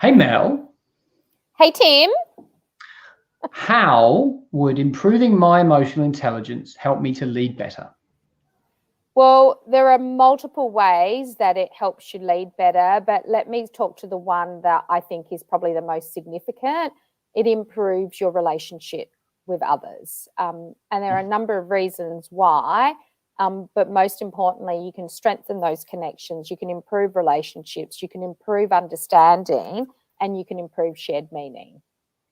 Hey, Mel. Hey, Tim. How would improving my emotional intelligence help me to lead better? Well, there are multiple ways that it helps you lead better, but let me talk to the one that I think is probably the most significant. It improves your relationship with others. And there are a number of reasons why, but most importantly, you can strengthen those connections, you can improve relationships, you can improve understanding, and you can improve shared meaning.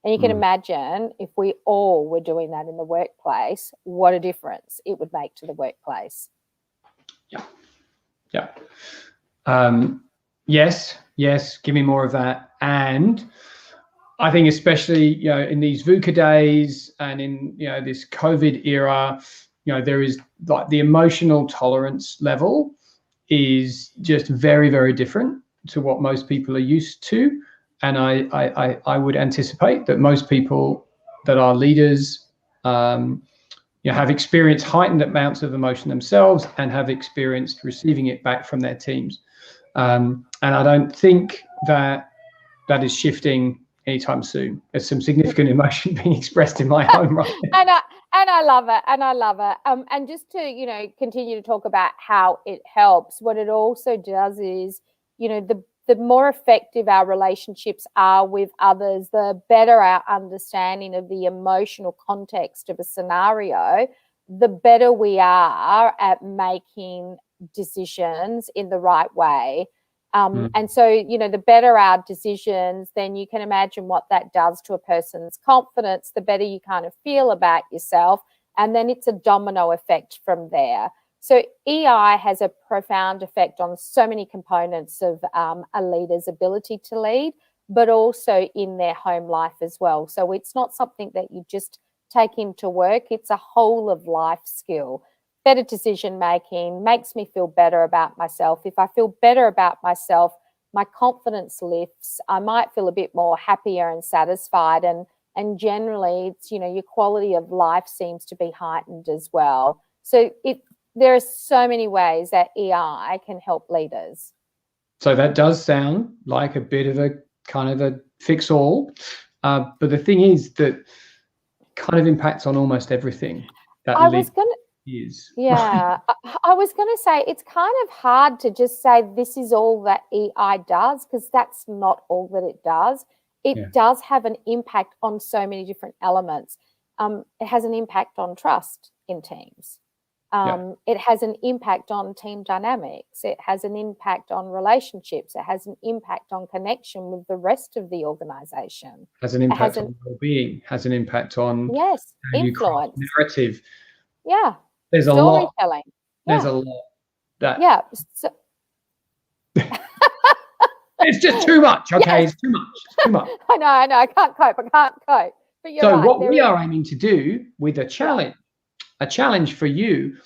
And you can Mm, imagine if we all were doing that in the workplace, what a difference it would make to the workplace. yeah, yeah. Yes. Give me more of that. And I think especially in these VUCA days and in this COVID era, there is like the emotional tolerance level is just very, very different to what most people are used to. And I would anticipate that most people that are leaders have experienced heightened amounts of emotion themselves and have experienced receiving it back from their teams. And I don't think that is shifting anytime soon. There's some significant emotion being expressed in my home right now. And I love it. And I love it. And just to, continue to talk about how it helps, what it also does is, the more effective our relationships are with others, the better our understanding of the emotional context of a scenario, the better we are at making decisions in the right way. Mm. And so, the better our decisions, then you can imagine what that does to a person's confidence, the better you kind of feel about yourself. And then it's a domino effect from there. So EI has a profound effect on so many components of a leader's ability to lead, but also in their home life as well. So it's not something that you just take into work, it's a whole of life skill. Better decision making makes me feel better about myself. If I feel better about myself, my confidence lifts. I might feel a bit more happier and satisfied, and generally it's, your quality of life seems to be heightened as well. So there are so many ways that EI can help leaders. So that does sound like a bit of a kind of a fix all. But the thing is that kind of impacts on almost everything that I lead was going to is, right? Yeah, I was going to say it's kind of hard to just say this is all that EI does, because that's not all that it does. Yeah. It does have an impact on so many different elements. It has an impact on trust in teams. Yeah. It has an impact on team dynamics. It has an impact on relationships. It has an impact on connection with the rest of the organization. Has an It has impact an, on well-being, has an impact on yes, how you craft influence. narrative. Yeah, There's a lot. storytelling. There's Yeah, a lot that yeah. So, it's just too much. Okay, yes, it's too much. It's too much. I know. I can't cope. But you're So right. what There we is. are aiming to do with Yeah. a challenge for you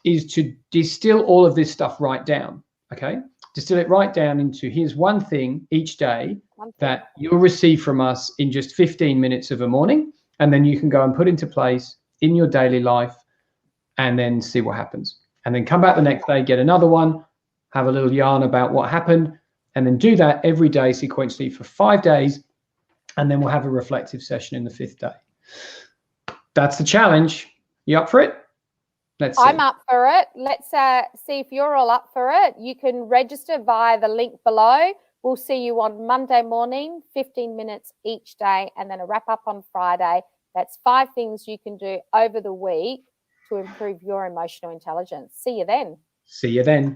is to distill all of this stuff right down. Okay, distill it right down into here's one thing each day One thing. that you'll receive from us in just 15 minutes of a morning, and then you can go and put into place in your daily life and then see what happens. And then come back the next day, get another one, have a little yarn about what happened, and then do that every day sequentially for 5 days. And then we'll have a reflective session in the fifth day. That's the challenge. You up for it? Let's see. I'm up for it. Let's see if you're all up for it. You can register via the link below. We'll see you on Monday morning, 15 minutes each day, and then a wrap up on Friday. That's 5 things you can do over the week to improve your emotional intelligence. See you then. See you then.